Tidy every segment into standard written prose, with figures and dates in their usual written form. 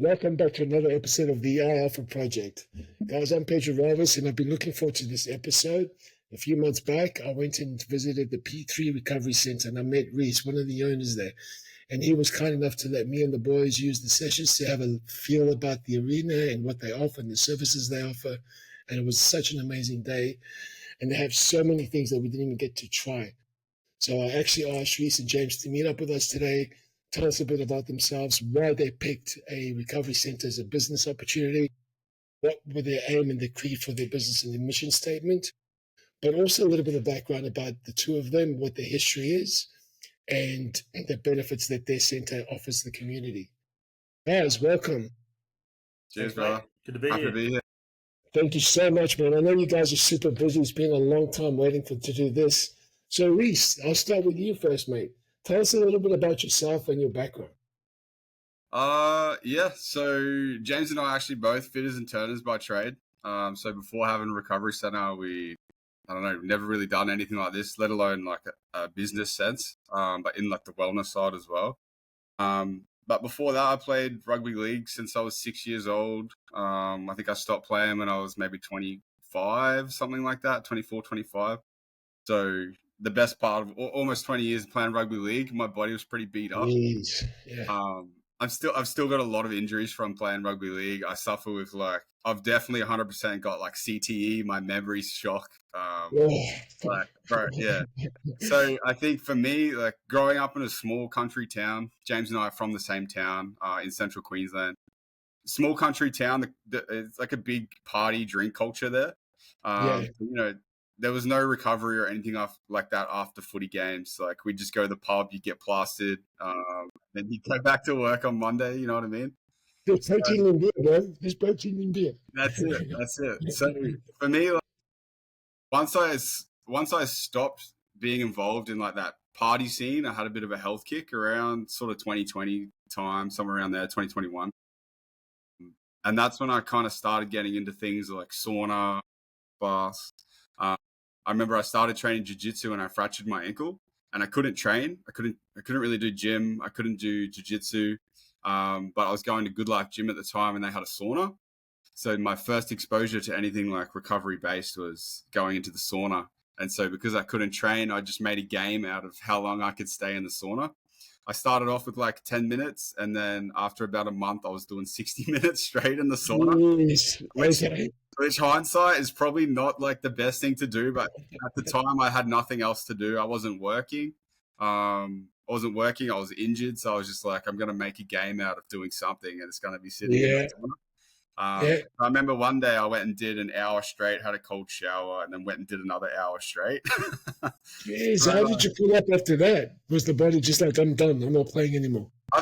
Welcome back to another episode of the AI Alpha Project. Guys, I'm Pedro Rivas, and I've been looking forward to this episode. A few months back, I went and visited the P3 Recovery Center, and I met Rhys, one of the owners there. And he was kind enough to let me and the boys use the sessions to have a feel about the arena and what they offer and the services they offer. And it was such an amazing day. And they have so many things that we didn't even get to try. So I actually asked Rhys and James to meet up with us today, tell us a bit about themselves, why they picked a recovery center as a business opportunity, what were their aim and their creed for their business and their mission statement, but also a little bit of background about the two of them, what their history is, and the benefits that their center offers the community. Guys, welcome. Cheers, brother. Good to be Happy here. to be here. Thank you so much, man. I know you guys are super busy. It's been a long time waiting to do this. So, Rhys, I'll start with you first, mate. Tell us a little bit about yourself and your background. Yeah. So James and I are actually both fitters and turners by trade. So before having a recovery center, I don't know, never really done anything like this, let alone like a business sense. But in like the wellness side as well. But before that, I played rugby league since I was 6 years old. I think I stopped playing when I was maybe 25, something like that, 24, 25. So the best part of almost 20 years playing rugby league, my body was pretty beat up. Jeez. Yeah. I've still got a lot of injuries from playing rugby league. I suffer with I've definitely 100% got like CTE, my memory's shock. Bro, yeah. So I think for me, like growing up in a small country town, James and I are from the same town in central Queensland. Small country town, it's like a big party drink culture there. There was no recovery or anything like that after footy games. Like we just go to the pub, you get plastered, then you go back to work on Monday. You know what I mean? There's protein in beer, bro. There's protein in beer. That's it. So for me, like, once I stopped being involved in like that party scene, I had a bit of a health kick around sort of 2020 time, somewhere around there, 2021. And that's when I kind of started getting into things like sauna, baths. I remember I started training jiu-jitsu and I fractured my ankle and I couldn't train. I couldn't really do gym. I couldn't do jiu-jitsu. But I was going to Good Life Gym at the time and they had a sauna. So my first exposure to anything like recovery based was going into the sauna. And so because I couldn't train, I just made a game out of how long I could stay in the sauna. I started off with like 10 minutes. And then after about a month, I was doing 60 minutes straight in the sauna. Okay. Which hindsight is probably not like the best thing to do, but at the time I had nothing else to do. I wasn't working. I was injured. So I was just like, I'm going to make a game out of doing something and it's going to be sitting in the sauna. I remember one day I went and did an hour straight, had a cold shower, and then went and did another hour straight. Jeez, how did you pull up after that? Was the body just like, I'm done, I'm not playing anymore? I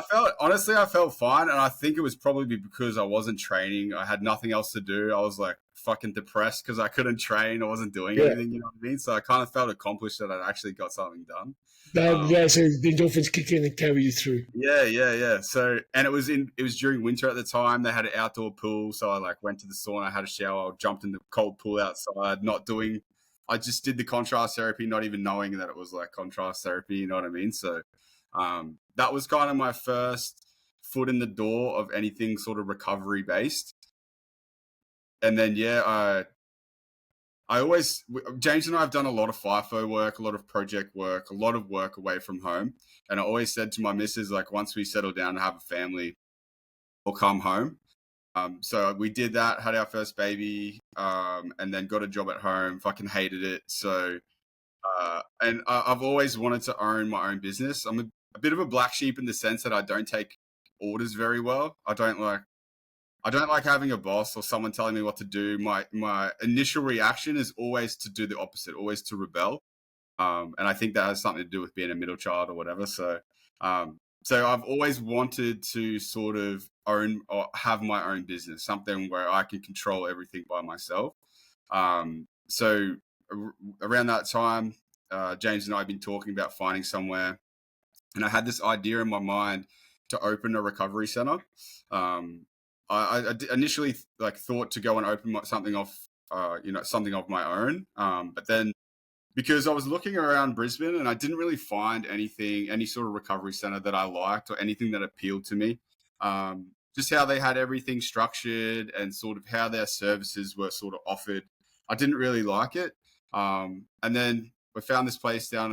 felt fine, and I think it was probably because I wasn't training. I had nothing else to do. I was like fucking depressed because I couldn't train. I wasn't doing anything, you know what I mean? So I kind of felt accomplished that I'd actually got something done. So the endorphins kick in and carry you through. Yeah. So, and it was during winter at the time. They had an outdoor pool, so I like went to the sauna, had a shower, jumped in the cold pool outside. I just did the contrast therapy, not even knowing that it was like contrast therapy. You know what I mean? So, that was kind of my first foot in the door of anything sort of recovery based. And then James and I have done a lot of FIFO work, a lot of project work, a lot of work away from home. And I always said to my missus, like, once we settle down and have a family, we'll come home. So we did that, had our first baby, and then got a job at home, fucking hated it. So, and I've always wanted to own my own business. I'm a bit of a black sheep in the sense that I don't take orders very well. I don't like having a boss or someone telling me what to do. My initial reaction is always to do the opposite, always to rebel. And I think that has something to do with being a middle child or whatever. So I've always wanted to sort of own or have my own business, something where I can control everything by myself. So around that time, James and I have been talking about finding somewhere, and I had this idea in my mind to open a recovery center. I initially thought to go and open something of my own. But then because I was looking around Brisbane and I didn't really find any sort of recovery center that I liked or anything that appealed to me. just how they had everything structured and sort of how their services were sort of offered. I didn't really like it. And then we found this place down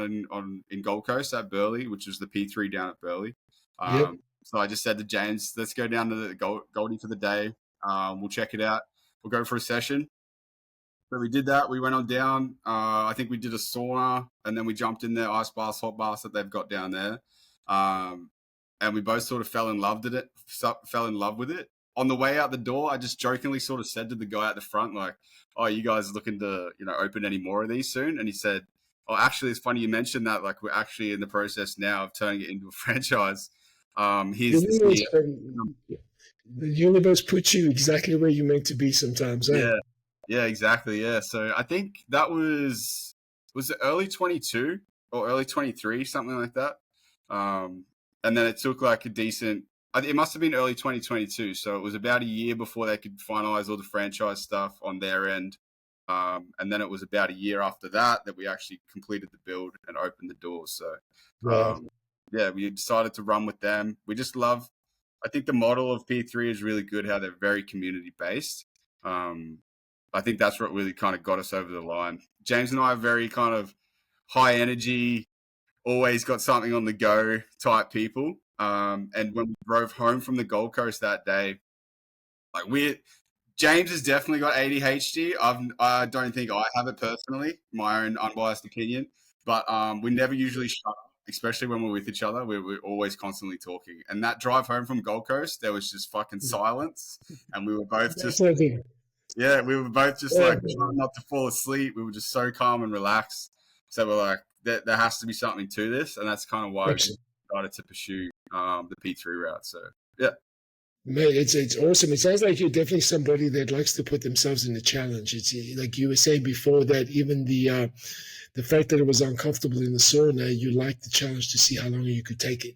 in Gold Coast at Burleigh, which was the P3 down at Burleigh. Yep. So I just said to James, let's go down to the Goldie for the day. We'll check it out. We'll go for a session. So we did that. We went on down. I think we did a sauna, and then we jumped in their ice baths, hot baths that they've got down there. And we both sort of fell in love with it. On the way out the door, I just jokingly sort of said to the guy at the front, like, "Oh, you guys looking to, open any more of these soon?" And he said, "Oh, actually, it's funny you mentioned that. Like, we're actually in the process now of turning it into a franchise." Here's this year. The universe puts you exactly where you're meant to be sometimes. Eh? Yeah, exactly. Yeah. So I think that was it early 22 or early 23, something like that. And then it took like a decent, it must have been early 2022. So it was about a year before they could finalize all the franchise stuff on their end. And then it was about a year after that we actually completed the build and opened the doors. So, Wow. yeah, we decided to run with them. We just love, I think the model of P3 is really good, how they're very community based. I think that's what really kind of got us over the line. James and I are very kind of high energy, always got something on the go type people. And when we drove home from the Gold Coast that day, like James has definitely got ADHD. I don't think I have it personally, my own unbiased opinion, but we never usually shut up, especially when we're with each other. We're always constantly talking. And that drive home from Gold Coast, there was just fucking silence. And we were both just, yeah, we were both just like trying not to fall asleep. We were just so calm and relaxed. So we're like, there has to be something to this. And that's kind of why we decided to pursue the P3 route. So, yeah. Mate, it's awesome. It sounds like you're definitely somebody that likes to put themselves in a challenge. It's like you were saying before that even the fact that it was uncomfortable in the sauna, you like the challenge to see how long you could take it.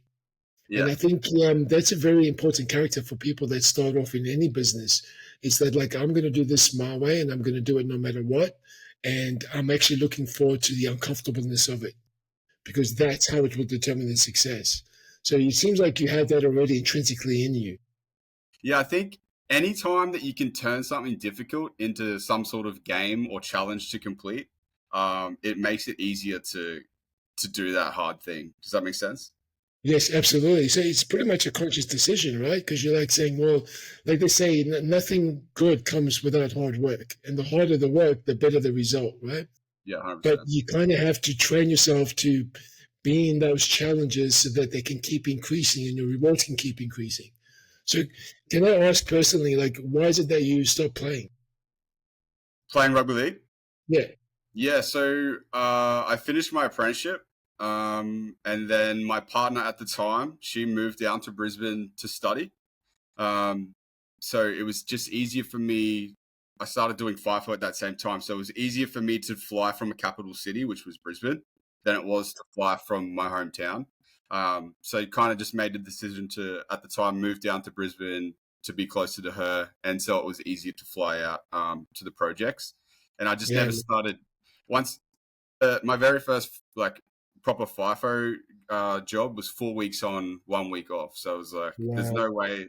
Yeah. And I think that's a very important character for people that start off in any business. It's that like, I'm going to do this my way and I'm going to do it no matter what. And I'm actually looking forward to the uncomfortableness of it because that's how it will determine the success. So it seems like you have that already intrinsically in you. Yeah, I think any time that you can turn something difficult into some sort of game or challenge to complete, it makes it easier to do that hard thing. Does that make sense? Yes, absolutely. So it's pretty much a conscious decision, right? Because you're like saying, well, like they say, nothing good comes without hard work. And the harder the work, the better the result, right? Yeah, 100%. But you kind of have to train yourself to be in those challenges so that they can keep increasing and your rewards can keep increasing. So can I ask personally, like, why is it that you stopped playing? Playing rugby league? Yeah. Yeah, so I finished my apprenticeship. And then my partner at the time, she moved down to Brisbane to study. So it was just easier for me. I started doing FIFO at that same time. So it was easier for me to fly from a capital city, which was Brisbane, than it was to fly from my hometown. So it kind of just made the decision to, at the time, move down to Brisbane to be closer to her. And so it was easier to fly out to the projects. And I just never started. Once my very first proper FIFO job was 4 weeks on, 1 week off. So it was like,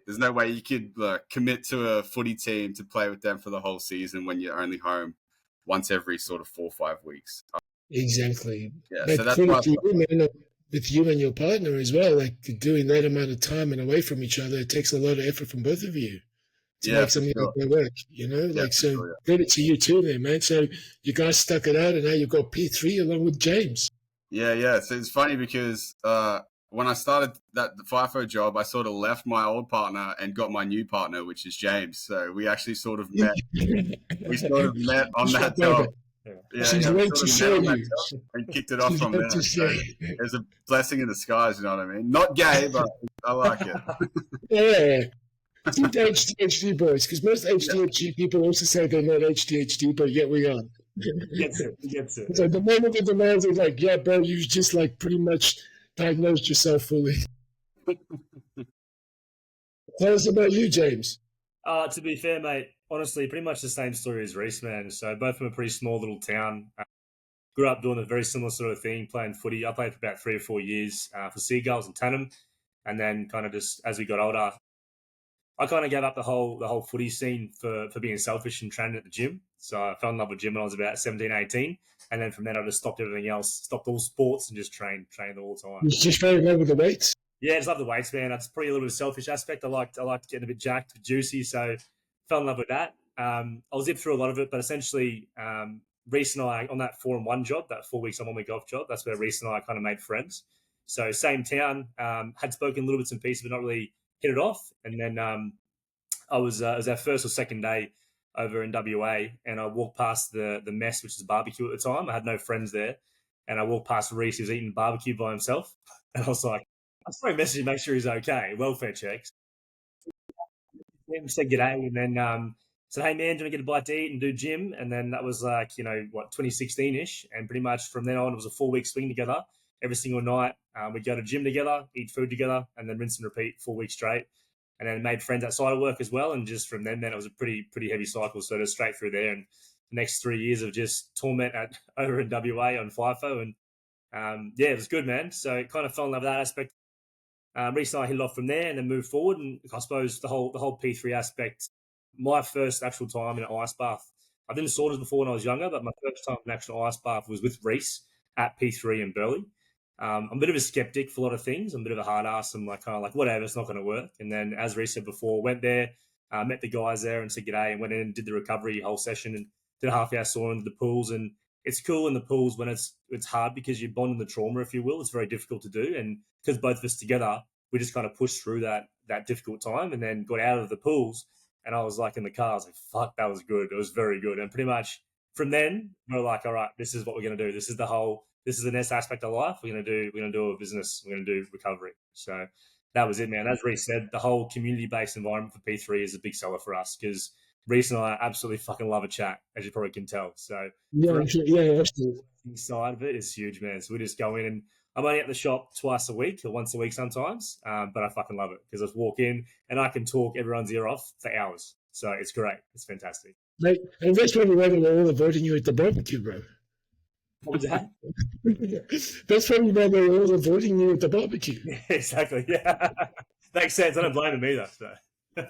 there's no way you could commit to a footy team to play with them for the whole season when you're only home once every sort of 4 or 5 weeks. Exactly. Yeah, but so that's why with you and your partner as well, like doing that amount of time and away from each other, it takes a lot of effort from both of you to make something like that work, credit to you too there, man. So you guys stuck it out and now you've got P3 along with James. Yeah. So it's funny because when I started the FIFO job, I sort of left my old partner and got my new partner, which is James. So we actually sort of met. We sort of met on that job. Yeah, she's meant to share you and kicked it off from there. So it was a blessing in disguise, you know what I mean? Not gay, but I like it. Yeah. Keep the HDHD boys, because most HDHD people also say they're not HDHD, but yet we are. Gets it. So the moment it demands is like, yeah, bro, you just like pretty much diagnosed yourself fully. Tell us about you, James. To be fair, mate, honestly, pretty much the same story as Rhys, man. So both from a pretty small little town. Grew up doing a very similar sort of thing, playing footy. I played for about 3 or 4 years for Seagulls and Tannum. And then kind of just as we got older, I kind of gave up the whole footy scene for being selfish and training at the gym. So I fell in love with gym when I was about 17, 18. And then from then I just stopped everything else, stopped all sports and just trained the whole time. You just fell in love with the weights? Yeah, I just love the weights, man. That's probably a little bit of selfish aspect. I liked getting a bit jacked, juicy. So fell in love with that. I'll zip through a lot of it, but essentially, Rhys and I on that 4-on-1 job, that 4 weeks on 1 week off job, that's where Rhys and I kind of made friends. So same town, had spoken little bits and pieces, but not really hit it off. And then it was our first or second day over in WA, and I walked past the mess, which is barbecue at the time. I had no friends there, and I walked past Rhys, who was eating barbecue by himself, and I was like, I saw a message to make sure he's okay, welfare checks. Said g'day, and then said, "Hey man, do you want to get a bite to eat and do gym?" And then that was like 2016 ish, and pretty much from then on it was a 4 week swing together. Every single night we'd go to gym together, eat food together, and then rinse and repeat 4 weeks straight. And then made friends outside of work as well. And just from then it was a pretty heavy cycle. So just straight through there, and the next 3 years of just torment over in WA on FIFO, and yeah, it was good, man. So it kind of fell in love with that aspect. Rhys and I hit it off from there and then moved forward. And I suppose the whole P3 aspect, my first actual time in an ice bath, I've been in saunas before when I was younger, but my first time in an actual ice bath was with Rhys at P3 in Burleigh. I'm a bit of a skeptic for a lot of things. I'm a bit of a hard ass. I'm like, kind of like, whatever, it's not going to work. And then, as Rhys said before, went there, met the guys there and said g'day, and went in and did the recovery whole session and did a half-hour sauna into the pools. And it's cool in the pools when it's hard because you bond in the trauma, if you will. It's very difficult to do. And because both of us together, we just kind of pushed through that difficult time and then got out of the pools. And I was like in the car, I was like, fuck, that was good. It was very good. And pretty much from then, we're like, all right, this is what we're going to do. This is the next aspect of life. We're going to do a business. We're going to do recovery. So that was it, man. As Rhys said, the whole community-based environment for P3 is a big seller for us because Rhys and I absolutely fucking love a chat, as you probably can tell. So Yeah, absolutely. Side of it is huge, man. So we just go in, and I'm only at the shop twice a week or once a week sometimes, but I fucking love it because I just walk in and I can talk everyone's ear off for hours. So it's great. It's fantastic. Mate, and that's probably why they're all avoiding you at the barbecue, bro. What was that? That's probably why they're all avoiding you at the barbecue. Yeah, exactly. Yeah, makes sense. I don't blame them either. So.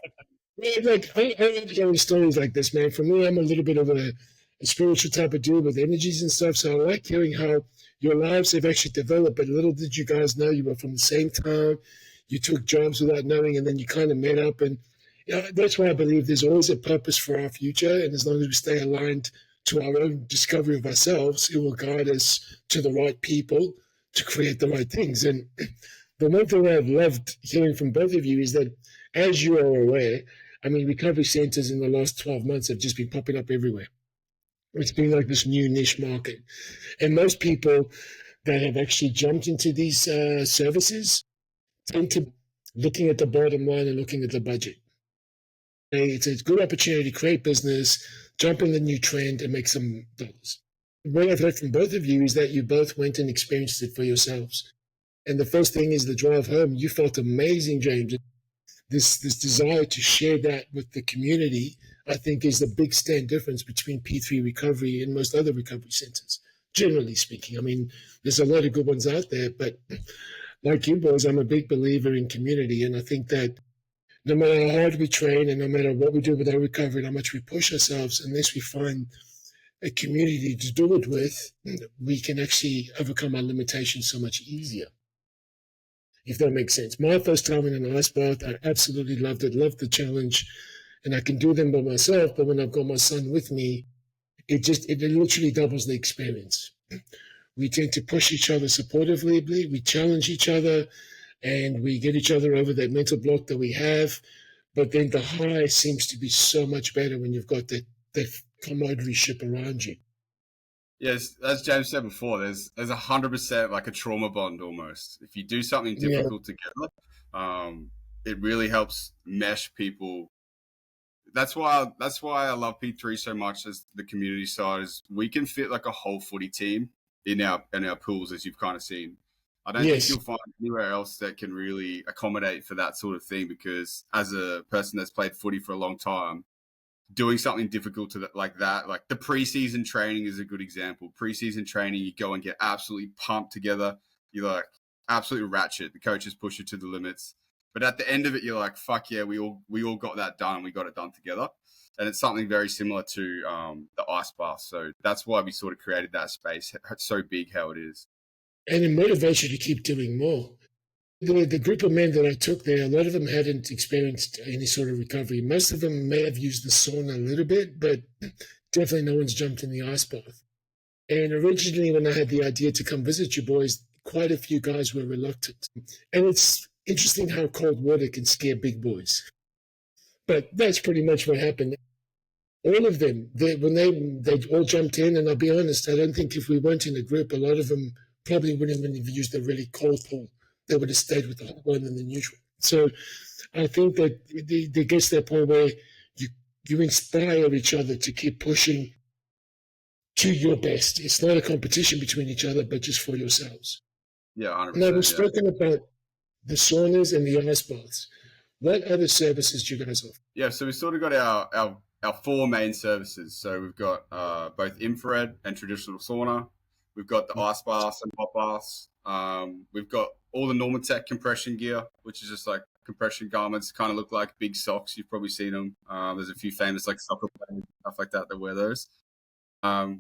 Yeah, like I love hearing stories like this, man. For me, I'm a little bit of a spiritual type of dude with energies and stuff. So I like hearing how your lives have actually developed. But little did you guys know you were from the same town. You took jobs without knowing, and then you kind of met up. And that's why I believe there's always a purpose for our future. And as long as we stay aligned to our own discovery of ourselves, it will guide us to the right people to create the right things. And the one thing I've loved hearing from both of you is that, as you are aware, I mean, recovery centers in the last 12 months have just been popping up everywhere. It's been like this new niche market. And most people that have actually jumped into these services tend to looking at the bottom line and looking at the budget. It's a good opportunity to create business, jump on the new trend, and make some dollars. What I've heard from both of you is that you both went and experienced it for yourselves. And the first thing is the drive home. You felt amazing, James. This desire to share that with the community, I think, is the big stand difference between P3 recovery and most other recovery centers, generally speaking. I mean, there's a lot of good ones out there, but like you boys, I'm a big believer in community. And I think that no matter how hard we train and no matter what we do with our recovery and how much we push ourselves, unless we find a community to do it with, we can actually overcome our limitations so much easier, if that makes sense. My first time in an ice bath, I absolutely loved it, loved the challenge, and I can do them by myself, but when I've got my son with me, it literally doubles the experience. We tend to push each other supportively, we challenge each other, and we get each other over that mental block that we have, but then the high seems to be so much better when you've got that camaraderie ship around you. Yes, as James said before, there's 100% like a trauma bond almost. If you do something difficult together, it really helps mesh people. That's why I love P3 so much as the community side. Is we can fit like a whole footy team in our pools, as you've kind of seen. I don't think you'll find anywhere else that can really accommodate for that sort of thing, because as a person that's played footy for a long time, doing something difficult like that, like the preseason training is a good example. Preseason training, you go and get absolutely pumped together. You're like absolutely ratchet. The coaches push you to the limits. But at the end of it, you're like, fuck yeah, we all got that done. We got it done together. And it's something very similar to the ice bath. So that's why we sort of created that space. It's so big how it is. And it motivates you to keep doing more. The group of men that I took there, a lot of them hadn't experienced any sort of recovery. Most of them may have used the sauna a little bit, but definitely no one's jumped in the ice bath. And originally, when I had the idea to come visit you boys, quite a few guys were reluctant. And it's interesting how cold water can scare big boys. But that's pretty much what happened. All of them, they all jumped in, and I'll be honest, I don't think if we weren't in a group, a lot of them probably wouldn't have used a really cold pool. They would have stayed with the hot one than the neutral. So I think that there gets to that point where you inspire each other to keep pushing to your best. It's not a competition between each other, but just for yourselves. Yeah, 100%. Now, we've spoken about the saunas and the ice baths. What other services do you guys offer? Yeah, so we've sort of got our four main services. So we've got both infrared and traditional sauna. We've got the ice baths and hot baths. We've got all the Normatec compression gear, which is just like compression garments, kind of look like big socks. You've probably seen them. There's a few famous like soccer players, stuff like that wear those.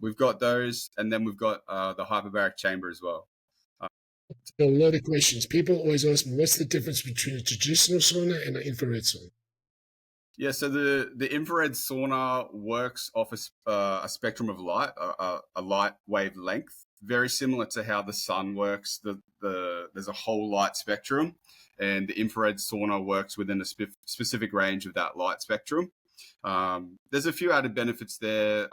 We've got those, and then we've got the hyperbaric chamber as well. A lot of questions. People always ask me, what's the difference between a traditional sauna and an infrared sauna? Yeah, so the infrared sauna works off a spectrum of light, a light wavelength, very similar to how the sun works. There's a whole light spectrum, and the infrared sauna works within a specific range of that light spectrum. There's a few added benefits there,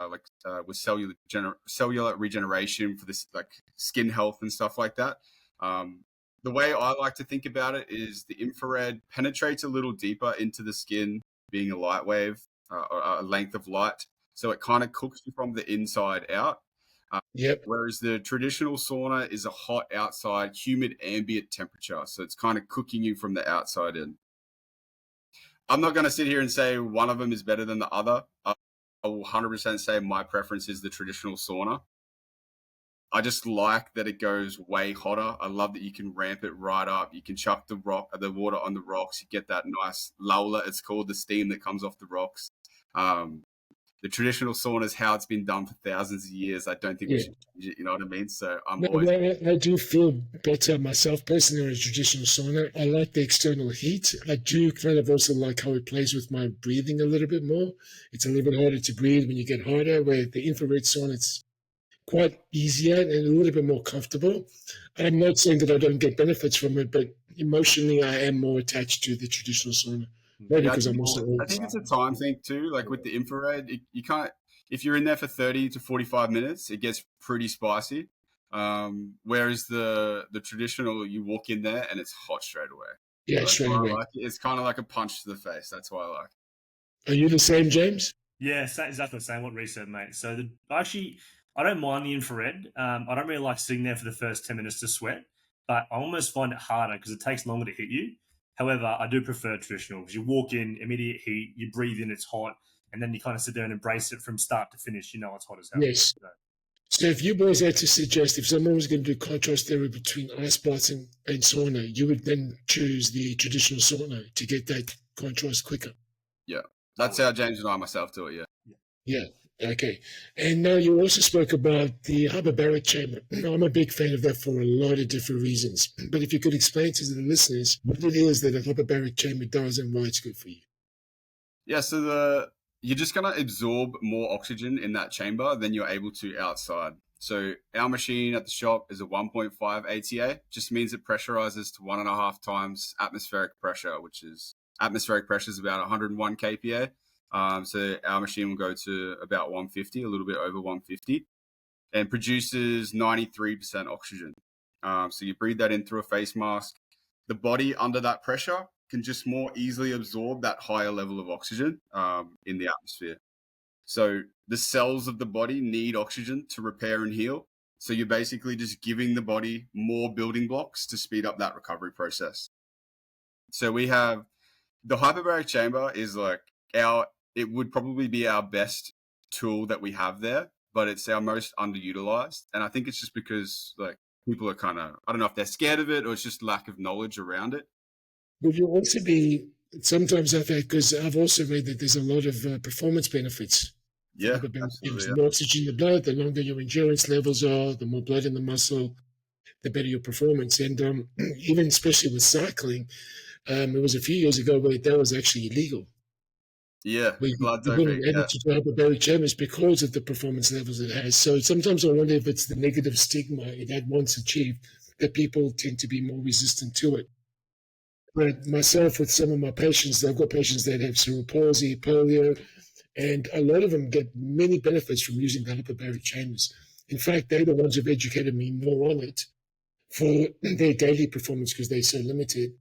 with cellular regeneration for this, like skin health and stuff like that. The way I like to think about it is the infrared penetrates a little deeper into the skin, being a light wave, a length of light. So it kind of cooks you from the inside out. Yep. Whereas the traditional sauna is a hot outside, humid ambient temperature. So it's kind of cooking you from the outside in. I'm not going to sit here and say one of them is better than the other. I will 100% say my preference is the traditional sauna. I just like that it goes way hotter. I love that you can ramp it right up. You can chuck the water on the rocks. You get that nice laula, it's called, the steam that comes off the rocks. The traditional sauna is how it's been done for thousands of years. I don't think we should change it, you know what I mean? So I do feel better myself personally in a traditional sauna. I like the external heat. I do kind of also like how it plays with my breathing a little bit more. It's a little bit harder to breathe when you get hotter, where the infrared sauna, it's quite easier and a little bit more comfortable. I'm not saying that I don't get benefits from it, but emotionally I am more attached to the traditional sauna. Maybe because I'm also old. I think it's a time thing too. Like with the infrared, you can't, if you're in there for 30 to 45 minutes, it gets pretty spicy. Whereas the traditional, you walk in there and it's hot straight away. Yeah, straight away. It's kind of like a punch to the face. That's why I like it. Are you the same, James? Yeah, exactly the same what Rhys said, mate. So I don't mind the infrared. I don't really like sitting there for the first 10 minutes to sweat, but I almost find it harder because it takes longer to hit you. However, I do prefer traditional because you walk in, immediate heat, you breathe in, it's hot, and then you kind of sit there and embrace it from start to finish. You know it's hot as hell. Yes. So if you boys had to suggest, if someone was going to do contrast therapy between ice baths and sauna, you would then choose the traditional sauna to get that contrast quicker. Yeah, that's how James and I myself do it, Yeah. Okay. And now you also spoke about the hyperbaric chamber. I'm a big fan of that for a lot of different reasons. But if you could explain to the listeners what it is that a hyperbaric chamber does and why it's good for you. Yeah, so you're just going to absorb more oxygen in that chamber than you're able to outside. So our machine at the shop is a 1.5 ATA, just means it pressurizes to 1.5 times atmospheric pressure, which is atmospheric pressure is about 101 kPa. So our machine will go to about 150, a little bit over 150, and produces 93% oxygen. So you breathe that in through a face mask. The body under that pressure can just more easily absorb that higher level of oxygen in the atmosphere. So the cells of the body need oxygen to repair and heal. So you're basically just giving the body more building blocks to speed up that recovery process. So we have the hyperbaric chamber is like it would probably be our best tool that we have there, but it's our most underutilized. And I think it's just because like people are kind of, I don't know if they're scared of it or it's just lack of knowledge around it. Would you also be sometimes I've had, because I've also read that there's a lot of performance benefits for Yeah, hyperbaric chambers. absolutely. The more oxygen in the blood, the longer your endurance levels are, the more blood in the muscle, the better your performance. And even especially with cycling, it was a few years ago where that was actually illegal. Yeah, Where blood you doping. weren't Yeah, able to do hyperbaric chambers because of the performance levels it has. So sometimes I wonder if it's the negative stigma it had once achieved that people tend to be more resistant to it. But myself, with some of my patients, I've got patients that have cerebral palsy, polio, and a lot of them get many benefits from using the hyperbaric chambers. In fact, they're the ones who've educated me more on it for their daily performance because they're so limited.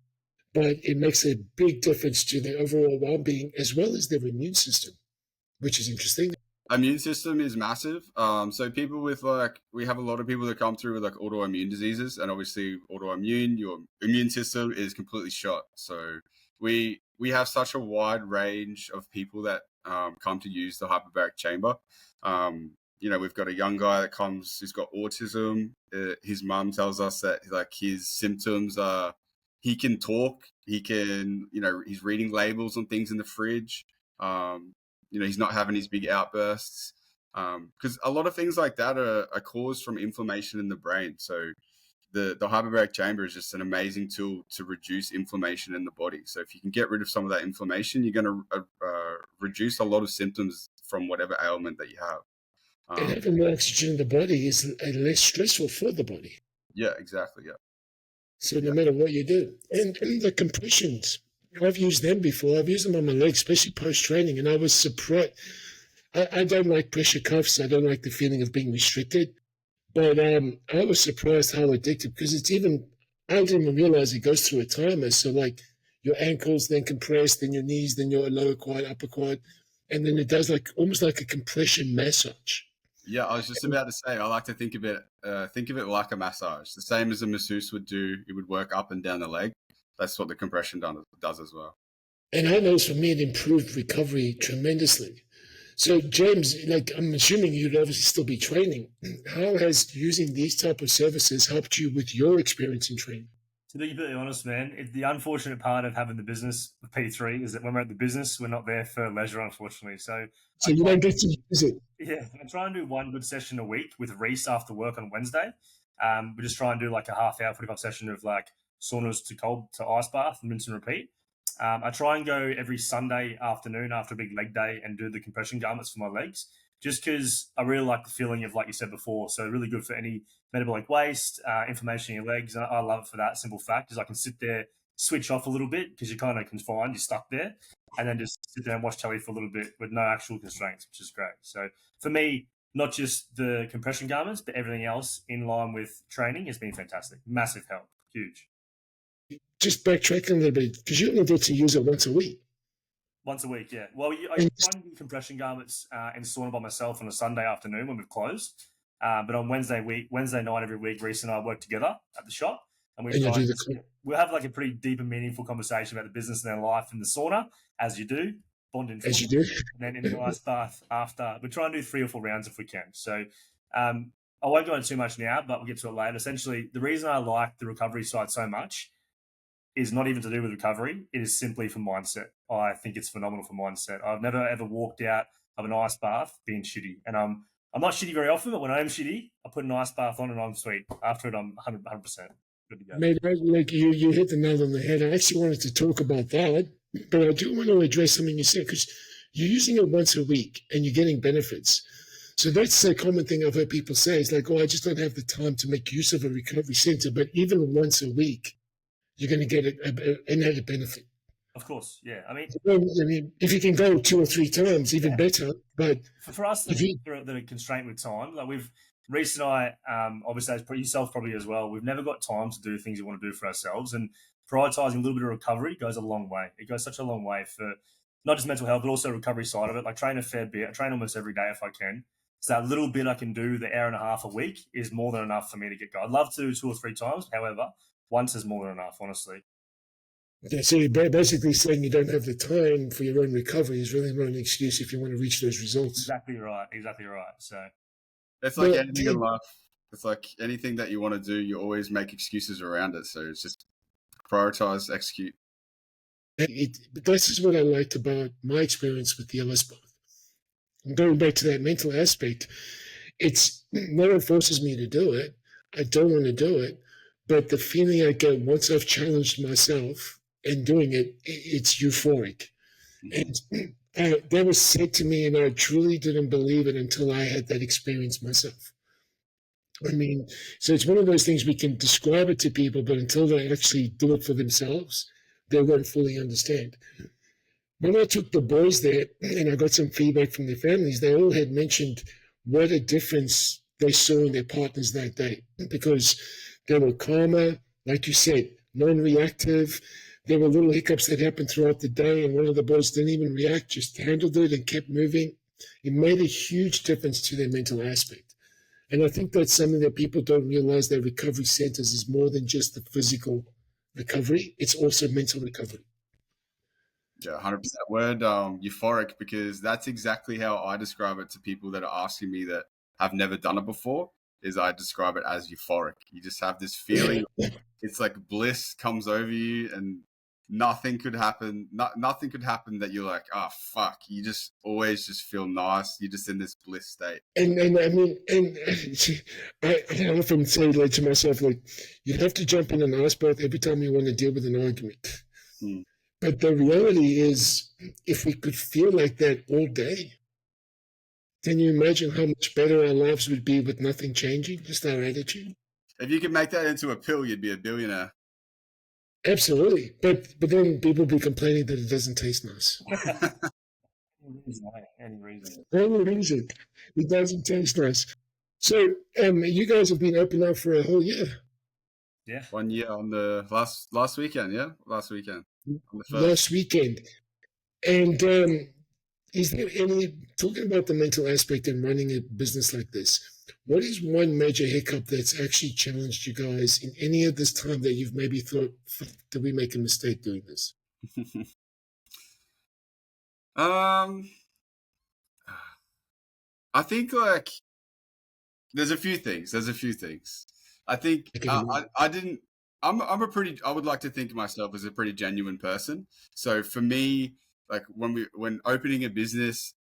But it makes a big difference to their overall well-being as well as their immune system, which is interesting. immune system is massive. So people with we have a lot of people that come through with like autoimmune diseases, and obviously autoimmune, your immune system is completely shot. So we have such a wide range of people that come to use the hyperbaric chamber. We've got a young guy that comes who's got autism. His mum tells us that like his symptoms are he can talk, he can, he's reading labels on things in the fridge. Um, he's not having his big outbursts because a lot of things like that are caused from inflammation in the brain. So the hyperbaric chamber is just an amazing tool to reduce inflammation in the body. So if you can get rid of some of that inflammation, you're going to reduce a lot of symptoms from whatever ailment that you have. And having more oxygen in the body is less stressful for the body. Yeah, exactly. Yeah. So no matter what you do, and the compressions, I've used them before. I've used them on my legs, especially post training, and I was surprised. I don't like pressure cuffs. I don't like the feeling of being restricted. But I was surprised how addictive because I didn't even realize it goes through a timer. So like your ankles then compress, then your knees, then your lower quad, upper quad, and then it does like almost like a compression massage. Yeah, I was just about to say, I like to think of it like a massage, the same as a masseuse would do. It would work up and down the leg. That's what the compression does as well. And I noticed for me it improved recovery tremendously. So James, like I'm assuming you'd obviously still be training. How has using these type of services helped you with your experience in training? To be completely honest, man, the unfortunate part of having the business of P3 is that when we're at the business, we're not there for leisure, unfortunately. So So you don't get to use it. yeah, I try and do one good session a week with Rhys after work on Wednesday. We just try and do like a half hour, 45 session of like saunas to cold to ice bath and rinse and repeat. I try and go every Sunday afternoon after a big leg day and do the compression garments for my legs, just because I really like the feeling of, like you said before, so really good for any metabolic waste, inflammation in your legs. And I love it for that simple fact is I can sit there, switch off a little bit because you're kind of confined, you're stuck there, and then just sit there and watch telly for a little bit with no actual constraints, which is great. So for me, not just the compression garments, but everything else in line with training has been fantastic. Massive help, huge. Just backtracking a little bit because you only get to use it once a week. Once a week, yeah. Well, I And try do compression garments in sauna by myself on a Sunday afternoon when we've closed. But on Wednesday night every week, Rhys and I work together at the shop, and we and you try do and the just, we'll have like a pretty deep and meaningful conversation about the business and their life in the sauna, as you do, bond in as you football, do. and then in the ice bath after. We try and do 3 or 4 rounds if we can. So I won't go into too much now, but we'll get to it later. Essentially, the reason I like the recovery side so much is not even to do with recovery. It is simply for mindset. I think it's phenomenal for mindset. I've never ever walked out of an ice bath being shitty. And I'm not shitty very often, but when I'm shitty, I put an ice bath on and I'm sweet. After it, I'm 100% good to go. Mate, like you hit the nail on the head. I actually wanted to talk about that, but I do want to address something you said because you're using it once a week and you're getting benefits. So that's a common thing I've heard people say. It's like, oh, I just don't have the time to make use of a recovery center. But even once a week, you're going to get an added benefit. Of course, yeah. I mean, if you can go 2 or 3 times, even better. But for us that are constrained with time, like Rhys and I, obviously, as yourself probably as well, we've never got time to do things we want to do for ourselves. And prioritizing a little bit of recovery goes a long way. It goes such a long way for not just mental health, but also recovery side of it. Like train a fair bit. I train almost every day if I can. So that little bit I can do, the hour and a half a week, is more than enough for me to get going. I'd love to do 2 or 3 times. However, once is more than enough, honestly. Yeah, so you're basically saying you don't have the time for your own recovery is really not an excuse if you want to reach those results. Exactly right. Exactly right. So it's like anything in life. It's like anything that you want to do, you always make excuses around it. So it's just prioritize, execute. But this is what I liked about my experience with the ice bath. And going back to that mental aspect, it's no one forces me to do it. I don't want to do it, but the feeling I get once I've challenged myself and doing it, it's euphoric. And that was said to me, and I truly didn't believe it until I had that experience myself. I mean, so it's one of those things we can describe it to people, but until they actually do it for themselves, they won't fully understand. When I took the boys there and I got some feedback from their families, they all had mentioned what a difference they saw in their partners that day because they were calmer, like you said, non reactive. There were little hiccups that happened throughout the day, and one of the boys didn't even react, just handled it and kept moving. It made a huge difference to their mental aspect. And I think that's something that people don't realize that recovery centers is more than just the physical recovery, it's also mental recovery. Yeah, 100% word euphoric, because that's exactly how I describe it to people that are asking me that have never done it before. Is I describe it as euphoric. You just have this feeling, it's like bliss comes over you, and nothing could happen. Nothing could happen that you're like, oh fuck. You just always just feel nice. You're just in this bliss state. And I mean, and I often say like to myself, like, you have to jump in an ice bath every time you want to deal with an argument. But the reality is, if we could feel like that all day, can you imagine how much better our lives would be with nothing changing, just our attitude? If you could make that into a pill, you'd be a billionaire. Absolutely. But then people be complaining that it doesn't taste nice. Any reason. It doesn't taste nice. So you guys have been open now for a whole year. Yeah. 1 year on the last weekend, yeah? Last weekend. Last weekend. And is there any, talking about the mental aspect in running a business like this, what is one major hiccup that's actually challenged you guys in any of this time that you've maybe thought, did we make a mistake doing this? I think like there's a few things. I think I didn't. I'm a pretty. I would like to think of myself as a pretty genuine person. So for me, like when opening a business,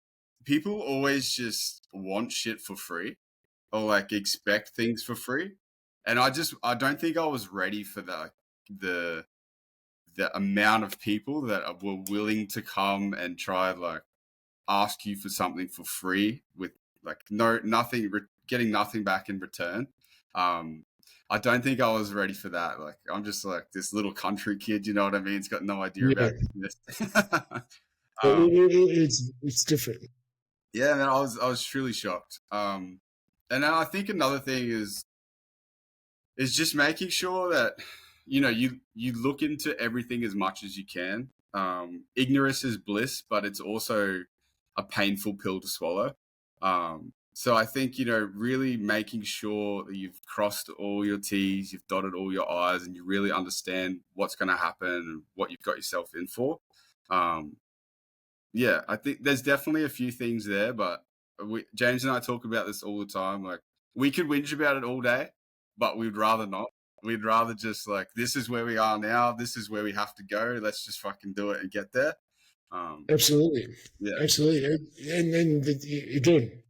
people always just want shit for free, or like expect things for free, and I don't think I was ready for the amount of people that were willing to come and try like ask you for something for free with like getting nothing back in return. I don't think I was ready for that. Like I'm just like this little country kid, you know what I mean? It's got no idea about this. It's different. Yeah, man, I was truly shocked. And then I think another thing is just making sure that you look into everything as much as you can. Ignorance is bliss, but it's also a painful pill to swallow. So I think, really making sure that you've crossed all your T's, you've dotted all your I's, and you really understand what's going to happen and what you've got yourself in for. Yeah, I think there's definitely a few things there, but James and I talk about this all the time. Like we could whinge about it all day, but we'd rather not. We'd rather just like, this is where we are now. This is where we have to go. Let's just fucking do it and get there. Absolutely. Yeah. Absolutely. And then again,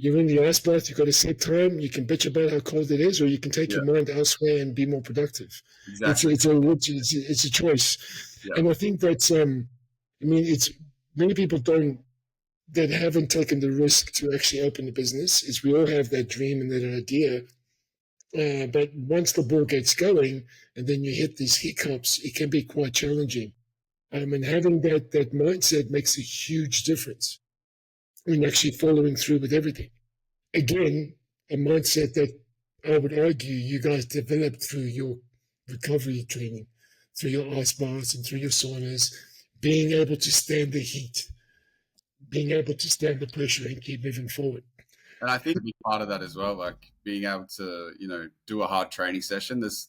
you're in the ice bath, you've got a set time, you can bitch about how cold it is, or you can take your mind elsewhere and be more productive. Exactly. It's a choice. Yeah. And I think that's, it's many people that haven't taken the risk to actually open a business, is we all have that dream and that idea. But once the ball gets going and then you hit these hiccups, it can be quite challenging. And having that mindset makes a huge difference in actually following through with everything. Again, a mindset that I would argue you guys developed through your recovery training, through your ice baths and through your saunas, being able to stand the heat, being able to stand the pressure and keep moving forward. And I think part of that as well, like being able to, do a hard training session. There's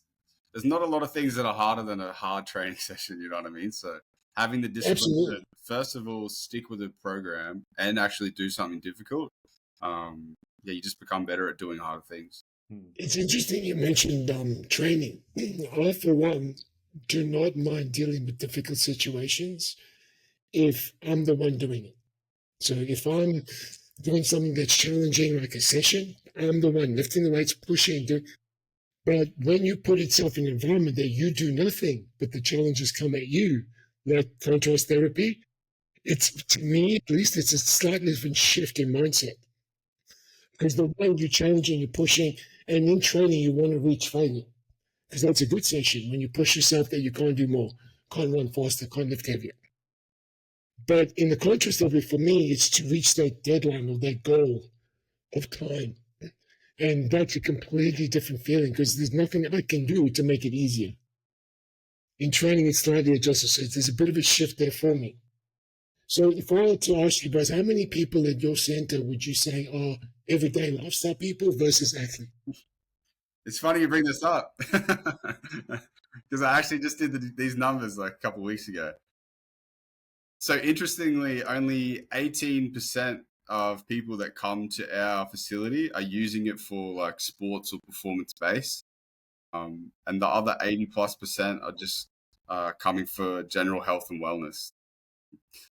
not a lot of things that are harder than a hard training session, you know what I mean? So having the discipline to, first of all, stick with a program and actually do something difficult. You just become better at doing harder things. It's interesting you mentioned training. I, for one, do not mind dealing with difficult situations if I'm the one doing it. So if I'm doing something that's challenging, like a session, I'm the one lifting the weights, pushing, doing. But when you put itself in an environment that you do nothing, but the challenges come at you, like contrast therapy, it's, to me at least, it's a slightly different shift in mindset. Because the way you're challenging, you're pushing, and in training, you want to reach failure. Because that's a good session when you push yourself that you can't do more, can't run faster, can't lift heavier. But in the contrast of it, for me, it's to reach that deadline or that goal of time. And that's a completely different feeling because there's nothing I can do to make it easier. In training, it's slightly adjusted. So there's a bit of a shift there for me. So if I were to ask you guys, how many people at your center would you say are everyday lifestyle people versus athletes? It's funny you bring this up because I actually just did these numbers like a couple of weeks ago. So interestingly, only 18% of people that come to our facility are using it for like sports or performance based. And the other 80+% are just coming for general health and wellness.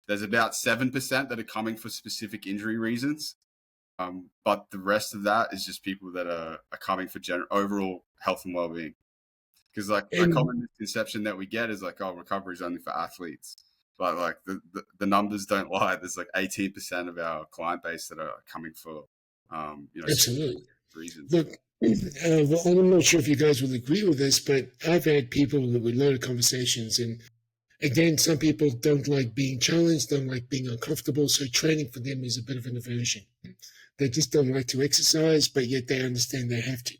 There's about 7% that are coming for specific injury reasons. But the rest of that is just people that are coming for overall health and well-being. Because like a common misconception that we get is like, oh, recovery is only for athletes. But like the numbers don't lie. There's like 18% of our client base that are coming for, Absolutely. reasons. Look, well, I'm not sure if you guys will agree with this, but I've had people with a lot of conversations, and again, some people don't like being challenged, don't like being uncomfortable, so training for them is a bit of an aversion. They just don't like to exercise, but yet they understand they have to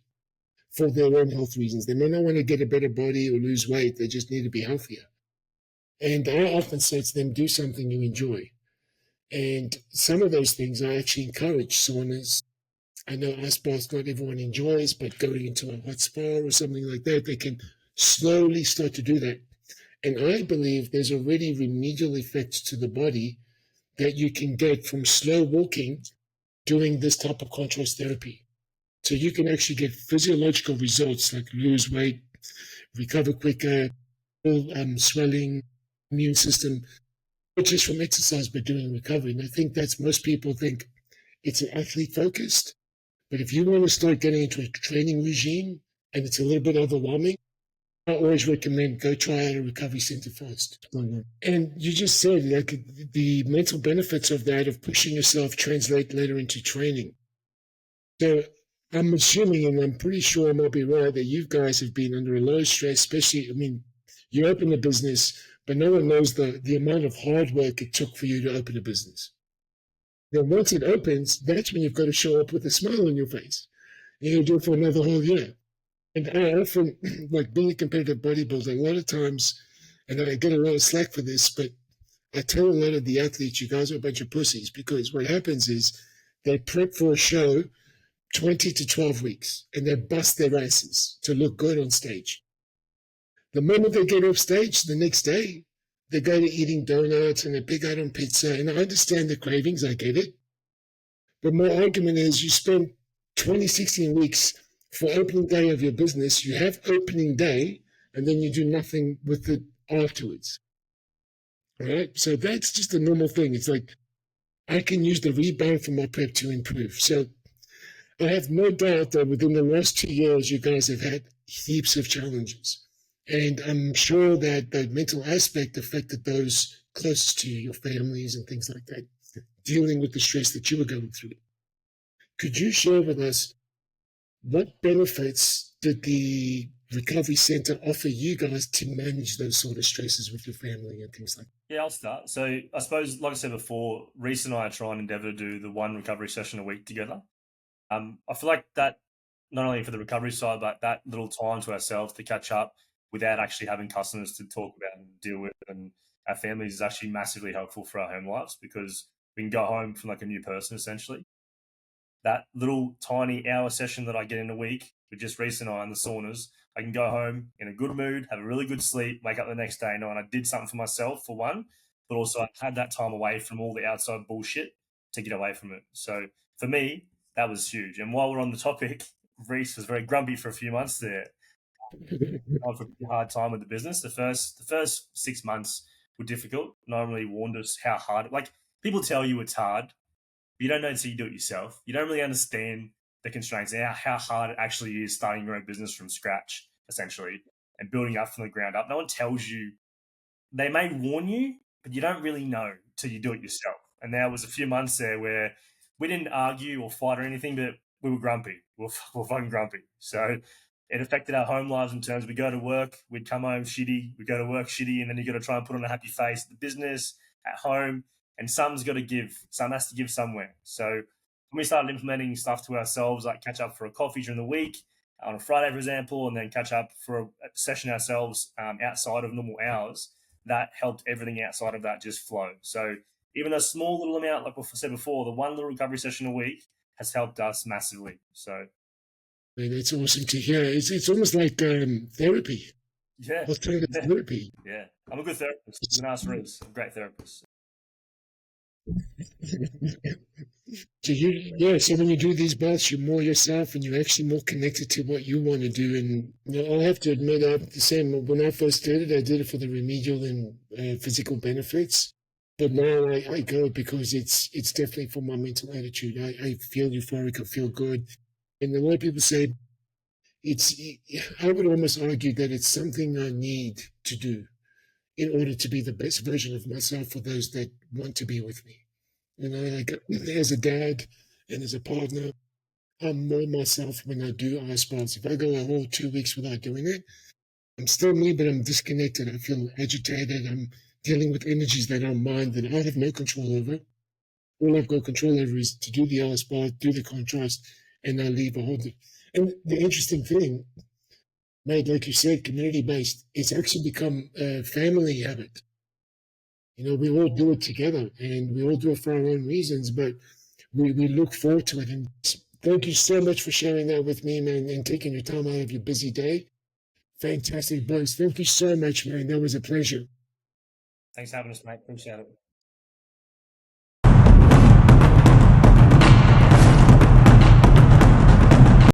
for their own health reasons. They may not want to get a better body or lose weight, they just need to be healthier. And I often say to them, do something you enjoy. And some of those things I actually encourage saunas. I know ice baths not everyone enjoys, but going into a hot spa or something like that, they can slowly start to do that. And I believe there's already remedial effects to the body that you can get from slow walking doing this type of contrast therapy. So you can actually get physiological results like lose weight, recover quicker, swelling, immune system, not just from exercise, but doing recovery. And I think that's most people think it's an athlete focused. But if you want to start getting into a training regime and it's a little bit overwhelming, I always recommend go try out a recovery center first. And you just said like the mental benefits of that, of pushing yourself, translate later into training. So I'm assuming, and I'm pretty sure I might be right, that you guys have been under a lot of stress, especially, I mean, you open a business, but no one knows the amount of hard work it took for you to open a business. Then once it opens, that's when you've got to show up with a smile on your face. You do it for another whole year. And I often, like being a competitive bodybuilder, a lot of times, and I get a lot of slack for this, but I tell a lot of the athletes, you guys are a bunch of pussies, because what happens is they prep for a show 20 to 12 weeks and they bust their asses to look good on stage. The moment they get off stage the next day, they go to eating donuts and they pick out on pizza. And I understand the cravings, I get it. But my argument is you spend 20, 16 weeks for opening day of your business, you have opening day, and then you do nothing with it afterwards. All right? So that's just a normal thing. It's like I can use the rebound from my prep to improve. So I have no doubt that within the last 2 years, you guys have had heaps of challenges. And I'm sure that the mental aspect affected those closest to you, your families and things like that, dealing with the stress that you were going through. Could you share with us what benefits did the recovery center offer you guys to manage those sort of stresses with your family and things like that? Yeah, I'll start. So I suppose, like I said before, Rhys and I try and endeavour to do the one recovery session a week together. I feel like that, not only for the recovery side, but that little time to ourselves to catch up without actually having customers to talk about and deal with, and our families, is actually massively helpful for our home lives, because we can go home from like a new person essentially. That little tiny hour session that I get in a week with just Rhys and I in the saunas, I can go home in a good mood, have a really good sleep, wake up the next day knowing I did something for myself, for one, but also I had that time away from all the outside bullshit to get away from it. So for me, that was huge. And while we're on the topic, Rhys was very grumpy for a few months there. on for a hard time with the business. The first 6 months were difficult. Normally warned us how hard. Like people tell you it's hard, but you don't know until you do it yourself. You don't really understand the constraints and how hard it actually is starting your own business from scratch, essentially, and building up from the ground up. No one tells you. They may warn you, but you don't really know till you do it yourself. And there was a few months there where we didn't argue or fight or anything, but we were grumpy. We were fucking grumpy. So it affected our home lives in terms we go to work, we'd come home shitty, we go to work shitty, and then you got to try and put on a happy face at the business, at home, and some's got to give. Some has to give somewhere. So when we started implementing stuff to ourselves, like catch up for a coffee during the week on a Friday, for example, and then catch up for a session ourselves outside of normal hours, that helped everything outside of that just flow. So even a small little amount, like I said before, the one little recovery session a week has helped us massively. So Man, it's awesome to hear. It's almost like therapy, yeah, alternative yeah, therapy. yeah. I'm a good therapist. You can ask Rhys. I'm a great therapist. So so when you do these baths, you're more yourself and you're actually more connected to what you want to do. And I have to admit, I'm the same. When I first started, I did it for the remedial and physical benefits. But now I go because it's definitely for my mental attitude. I feel euphoric, I feel good. And a lot of people say it's, I would almost argue that it's something I need to do in order to be the best version of myself for those that want to be with me. Like as a dad and as a partner, I'm more myself when I do ice baths. If I go a whole 2 weeks without doing it, I'm still me, but I'm disconnected. I feel agitated. I'm dealing with energies that are mine that I have no control over. All I've got control over is to do the ice bath, do the contrast, and I leave a whole. And the interesting thing, mate, like you said, community based, it's actually become a family habit. We all do it together and we all do it for our own reasons, but we look forward to it. And thank you so much for sharing that with me, man, and taking your time out of your busy day. Fantastic, boys. Thank you so much, man. That was a pleasure. Thanks for having us, mate. Appreciate it.